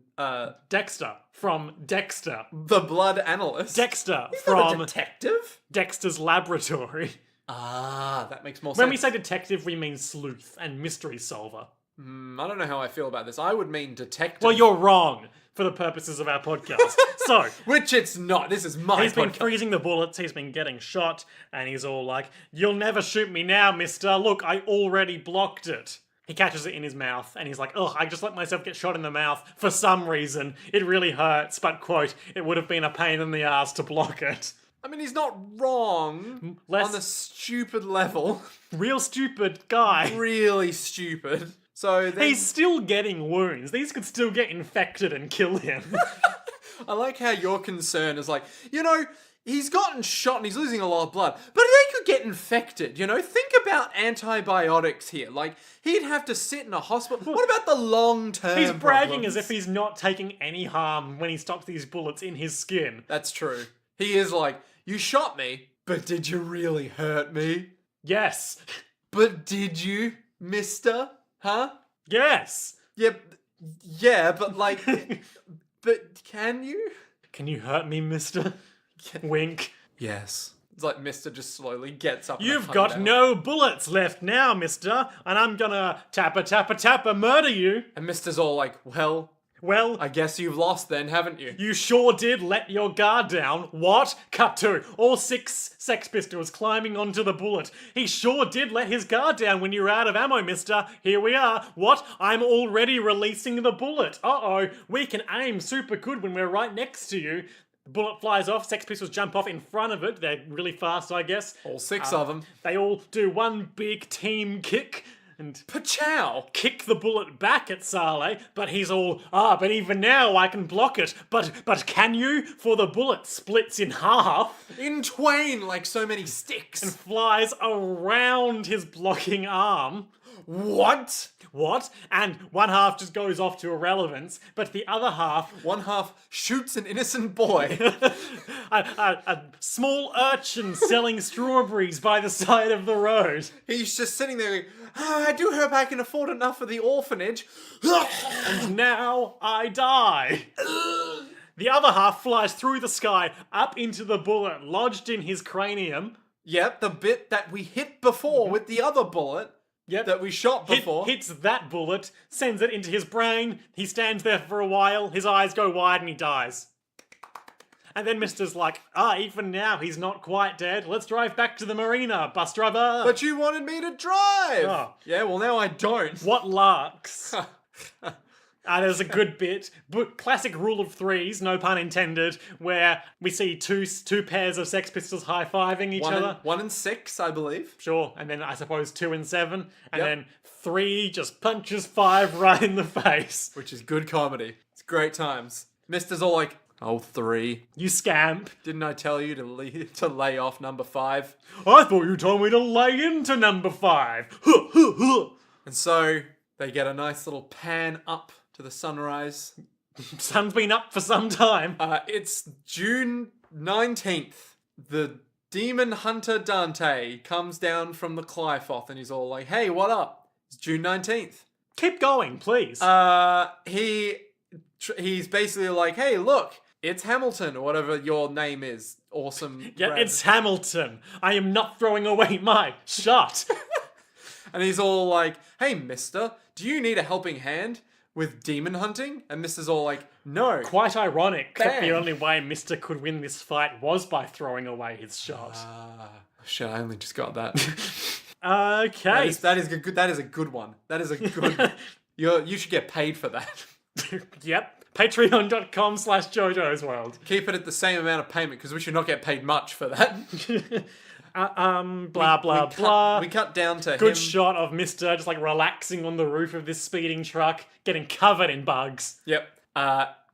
Dexter from Dexter. The Blood Analyst. Dexter He's from not a detective. Dexter's Laboratory. Ah, that makes more sense. When we say detective, we mean sleuth and mystery solver. I don't know how I feel about this. I would mean detective. Well, you're wrong for the purposes of our podcast. So, which it's not. This is my he's been podcast. freezing the bullets, he's been getting shot, and he's all like, you'll never shoot me now, mister. Look, I already blocked it. He catches it in his mouth, and he's like, ugh, I just let myself get shot in the mouth for some reason. It really hurts, but, quote, it would have been a pain in the ass to block it. I mean, he's not wrong on the stupid level. Real stupid guy. Really stupid. So then... He's still getting wounds. These could still get infected and kill him. I like how your concern is like, you know, he's gotten shot and he's losing a lot of blood, but they could get infected, you know? Think about antibiotics here. Like, he'd have to sit in a hospital. What about the long-term He's bragging problems? as if he's not taking any harm when he stops these bullets in his skin. That's true. He is like, you shot me, but did you really hurt me? Yes. But did you, mister? Huh? Yes. Yeah, but like, but can you? Can you hurt me, mister? Wink. Yes. It's like Mister just slowly gets up. You've got no bullets left now, mister, and I'm gonna tapper, tapper, tapper murder you. And Mister's all like, well, Well, I guess you've lost then, haven't you? you sure did let your guard down. What? Cut to all 6 Sex Pistols climbing onto the bullet. He sure did let his guard down when you were out of ammo, mister. Here we are. What? I'm already releasing the bullet. Uh-oh. We can aim super good when we're right next to you. The bullet flies off. Sex Pistols jump off in front of it. They're really fast, I guess. All 6 of them. They all do one big team kick and Pachow! kick the bullet back at Saleh, but he's all, but even now I can block it. But can you? For the bullet splits in half In twain like so many sticks. and flies around his blocking arm. What? What? And one half just goes off to irrelevance, but the other half, One half shoots an innocent boy. a small urchin selling strawberries by the side of the road. He's just sitting there going, I do hope I can afford enough for the orphanage. And now I die. The other half flies through the sky, up into the bullet, lodged in his cranium. Yep, the bit that we hit before with the other bullet Yep. that we shot before. Hits that bullet, sends it into his brain. He stands there for a while, his eyes go wide, and he dies. And then Mister's like, even now he's not quite dead. Let's drive back to the marina, bus driver. But you wanted me to drive! Oh. Yeah, well now I don't. What larks? There's a good bit, but classic rule of threes, no pun intended, where we see two pairs of Sex Pistols high-fiving each other. 1 and 6, I believe. Sure, and then I suppose 2 and 7, and Yep. then 3 just punches 5 right in the face. Which is good comedy. It's great times. Mister's all like, oh, 3. You scamp. Didn't I tell you to lay off number 5? I thought you told me to lay into number 5. And so they get a nice little pan up to the sunrise. Sun's been up for some time. It's June 19th. The demon hunter Dante comes down from the Clyfoth and he's all like, hey, what up? It's June 19th. Keep going, please. He's basically like, hey, look, it's Hamilton or whatever your name is. Awesome. Yeah, Brad. it's Hamilton. I am not throwing away my shot. And he's all like, hey, mister, do you need a helping hand with demon hunting? And Mister's all like, no. Quite ironic that the Bang. only way Mister could win this fight was by throwing away his shot. Shit, I only just got that. Okay. That is good. That is a good one. That is a good. You should get paid for that. Yep. Patreon.com/JoJo's World. Keep it at the same amount of payment because we should not get paid much for that. Blah. We cut down to Good him. shot of Mister just like relaxing on the roof of this speeding truck, getting covered in bugs. Yep.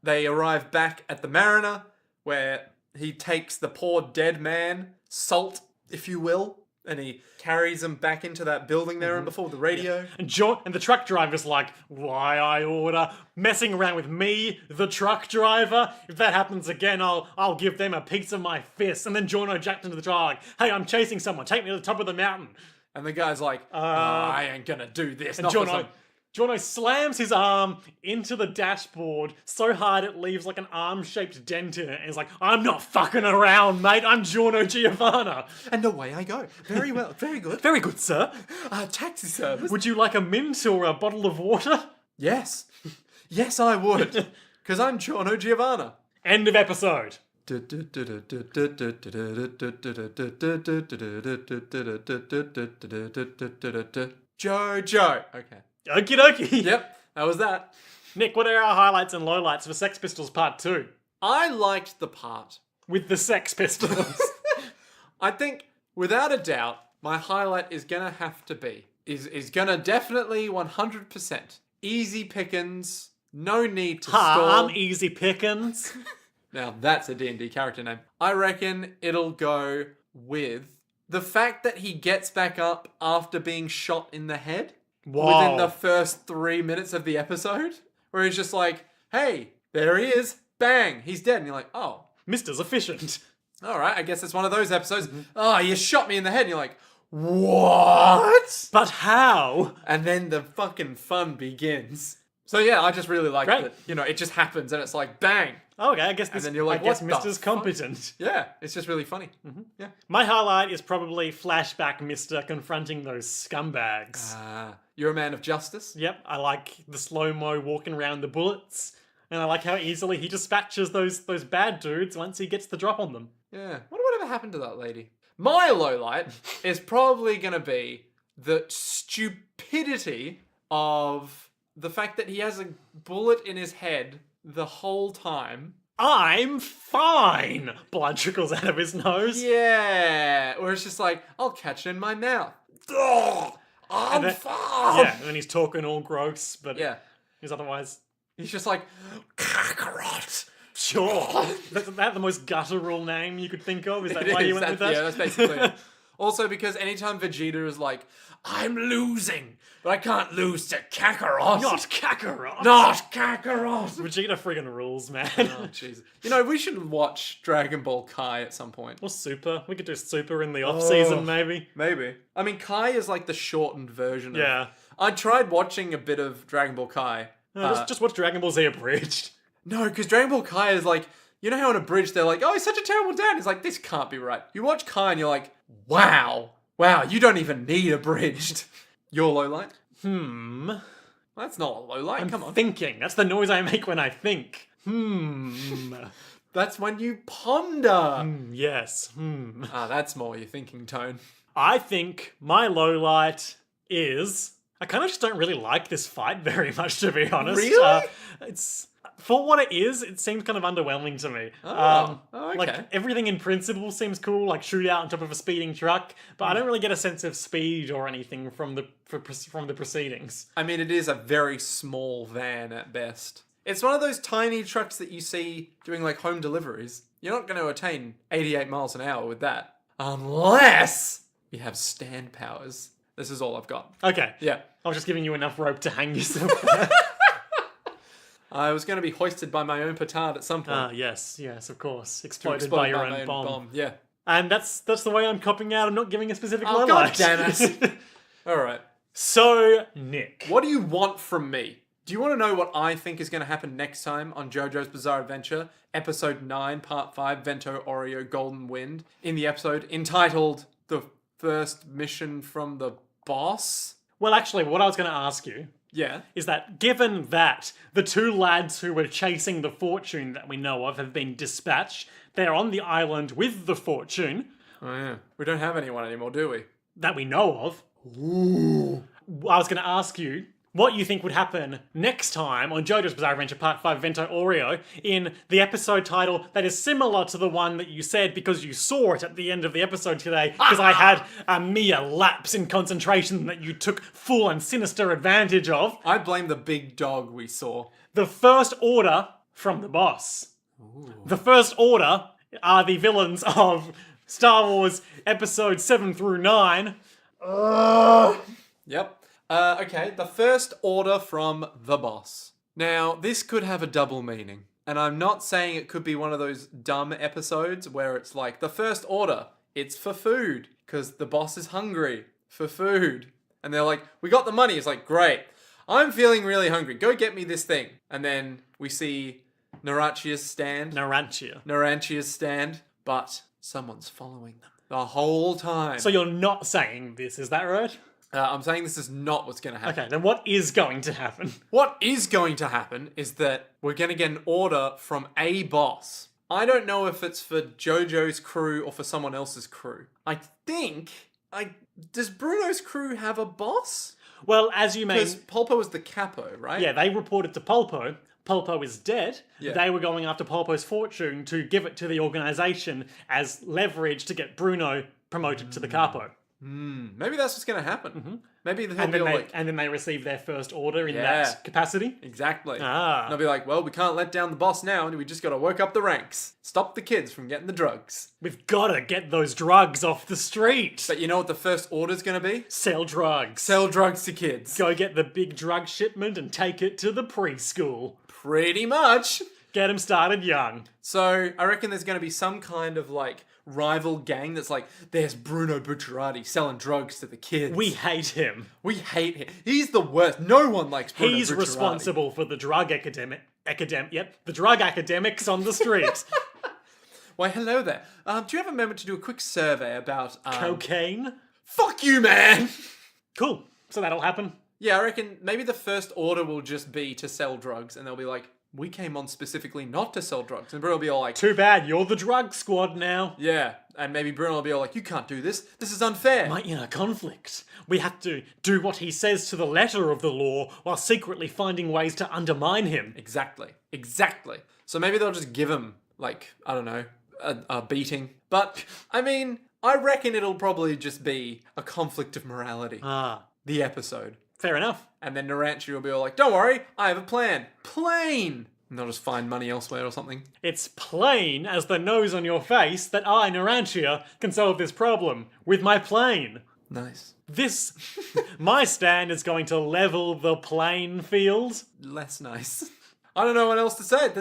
They arrive back at the Mariner, where he takes the poor dead man, Salt, if you will, and he carries him back into that building there and before the radio. And the truck driver's like, why I order? Messing around with me, the truck driver? If that happens again, I'll give them a piece of my fist. And then Jono jacked into the truck like, hey, I'm chasing someone. Take me to the top of the mountain. And the guy's like, I ain't gonna do this. And Not for some- Jono slams his arm into the dashboard so hard it leaves like an arm-shaped dent in it. And he's like, I'm not fucking around, mate. I'm Giorno Giovanna. And away I go. Very well. Very good. Very good, sir. Taxi service. Would you like a mint or a bottle of water? Yes. Yes, I would. Because I'm Giorno Giovanna. End of episode. Jojo. Okay. Okie dokie. Yep, that was that. Nick, what are our highlights and lowlights for Sex Pistols Part 2? I liked the part. With the Sex Pistols. I think, without a doubt, my highlight is gonna have to be, is gonna definitely 100%. Easy pickings, no need to stall. I'm Easy Pickens. Now that's a D&D character name. I reckon it'll go with the fact that he gets back up after being shot in the head. Whoa. Within the first 3 minutes of the episode. Where he's just like, hey, there he is. Bang, he's dead. And you're like, oh. Mister's efficient. All right, I guess it's one of those episodes. Oh, you shot me in the head. And you're like, what? But how? And then the fucking fun begins. So yeah, I just really like Great. that. You know, it just happens and it's like, bang. Okay, I guess then you're like, I guess what the Mister's fuck? competent. Yeah, it's just really funny. Yeah. My highlight is probably flashback Mister confronting those scumbags. You're a man of justice. Yep, I like the slow-mo walking around the bullets. And I like how easily he dispatches those bad dudes once he gets the drop on them. Yeah. Whatever happened to that lady? My lowlight is probably going to be the stupidity of the fact that he has a bullet in his head the whole time. I'm fine! Blood trickles out of his nose. Yeah. Or it's just like, I'll catch it in my mouth. Ugh, I'm fine. Yeah, and then he's talking all gross, but Yeah. he's otherwise... He's just like, Kakarot. Sure. Is that the most guttural name you could think of? Is that why you went with that? Yeah, that's basically it. Also, because anytime Vegeta is like, I'm losing, but I can't lose to Kakarot. Not Kakarot! Not Kakarot! Vegeta friggin' rules, man. Oh, jeez. You know, we should watch Dragon Ball Kai at some point. Or Super. We could do Super in the off-season, maybe. Maybe. I mean, Kai is like the shortened version of... Yeah. I tried watching a bit of Dragon Ball Kai. Just watch Dragon Ball Z abridged. No, because Dragon Ball Kai is like... You know how on a bridge they're like, oh, he's such a terrible dad. It's like, this can't be right. You watch Kai and you're like, wow. Wow, you don't even need abridged. Your low light? That's not a low light. Come on. Thinking. That's the noise I make when I think. That's when you ponder. Yes. That's more your thinking tone. I think my low light is... I kind of just don't really like this fight very much, to be honest. Really? It's... For what it is, it seems kind of underwhelming to me. Okay. Like, everything in principle seems cool, like shootout on top of a speeding truck, but I don't really get a sense of speed or anything from the proceedings. I mean, it is a very small van at best. It's one of those tiny trucks that you see doing like home deliveries. You're not going to attain 88 miles an hour with that. Unless you have stand powers. This is all I've got. Okay. Yeah. I was just giving you enough rope to hang yourself there. I was going to be hoisted by my own petard at some point. Yes, of course. To Exploded explode by your my own bomb. Yeah. And that's the way I'm copping out. I'm not giving a specific low Oh, God light. damn it. All right. So, Nick. What do you want from me? Do you want to know what I think is going to happen next time on JoJo's Bizarre Adventure, Episode 9, Part 5, Vento, Oreo, Golden Wind, in the episode entitled The First Mission from the Boss? Well, actually, what I was going to ask you Yeah. is that given that the two lads who were chasing the fortune that we know of have been dispatched, they're on the island with the fortune Oh, yeah. We don't have anyone anymore, do we? that we know of. Ooh. I was going to ask you what you think would happen next time on JoJo's Bizarre Adventure Part 5 Vento Oreo in the episode title that is similar to the one that you said because you saw it at the end of the episode today because I had a mere lapse in concentration that you took full and sinister advantage of. I blame the big dog we saw. The First Order from the boss. The First Order are the villains of Star Wars Episode 7 through 9. Yep. Okay, the First Order from the boss. Now, this could have a double meaning. And I'm not saying it could be one of those dumb episodes where it's like, the First Order, it's for food. Because the boss is hungry for food. And they're like, we got the money. It's like, great. I'm feeling really hungry. Go get me this thing. And then we see Narantia's stand. Narantia's stand. But someone's following them the whole time. So you're not saying this, is that right? I'm saying this is not what's going to happen. Okay, then what is going to happen? What is going to happen is that we're going to get an order from a boss. I don't know if it's for JoJo's crew or for someone else's crew. I think... Does Bruno's crew have a boss? Well, as you may... Because Pulpo is the capo, right? Yeah, they reported to Pulpo. Pulpo is dead. Yeah. They were going after Pulpo's fortune to give it to the organization as leverage to get Bruno promoted to the capo. Maybe that's what's going to happen. Maybe he'll And be then, all they, like... and then they receive their first order in Yeah. that capacity. Exactly. Ah. And they'll be like, well, we can't let down the boss now, and we just got to work up the ranks. Stop the kids from getting the drugs. We've got to get those drugs off the street. But you know what the first order's going to be? Sell drugs. Sell drugs to kids. Go get the big drug shipment and take it to the preschool. Pretty much. Get them started young. So I reckon there's going to be some kind of like rival gang that's like, there's Bruno Bucciarati selling drugs to the kids. We hate him. We hate him. He's the worst. No one likes Bruno He's Bucciarati. responsible for the drug the drug academics on the street. Why, hello there. Do you have a moment to do a quick survey about... Cocaine? Fuck you, man! Cool. So that'll happen. Yeah, I reckon maybe the first order will just be to sell drugs, and they'll be like, we came on specifically not to sell drugs. And Bruno will be all like, Too bad, you're the drug squad now. yeah. And maybe Bruno will be all like, you can't do this. This is unfair. My inner conflict. We have to do what he says to the letter of the law while secretly finding ways to undermine him. Exactly. So maybe they'll just give him, like, I don't know, a beating. But, I mean, I reckon it'll probably just be a conflict of morality. The episode. Fair enough. And then Naranchi will be all like, don't worry, I have a plan. Plain! And they'll just find money elsewhere or something. It's plain as the nose on your face that I, Narantia, can solve this problem with my plane. Nice. My stand is going to level the playing field. Less nice. I don't know what else to say.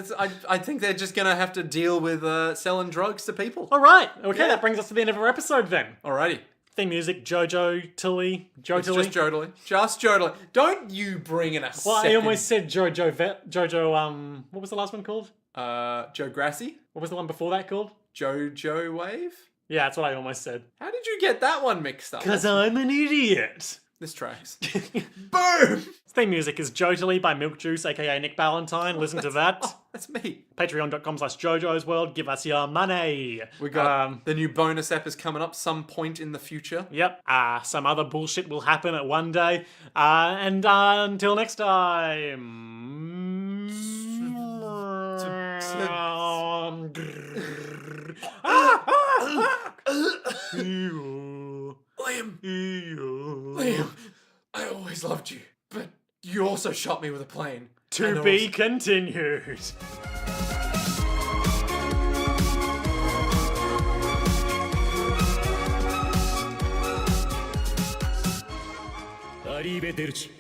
I think they're just going to have to deal with selling drugs to people. All right. Okay, Yeah. that brings us to the end of our episode then. Alrighty. Theme music, Jojo, Tilly, It's Tilly. just Jodely. Just Jodely. Don't you bring in a Well, second... I almost said Jojo, what was the last one called? Joe Grassi? What was the one before that called? Jojo Wave? Yeah, that's what I almost said. How did you get that one mixed up? Because I'm an idiot. This tracks. Boom! Theme music is Jotally by Milk Juice, aka Nick Ballantyne. Listen to that. Oh, that's me. Patreon.com/Jojo's World. Give us your money. We got the new bonus ep is coming up some point in the future. Yep. Some other bullshit will happen at one day. And until next time. Liam, I always loved you, but you also shot me with a plane. To be continued.アリーベデルチ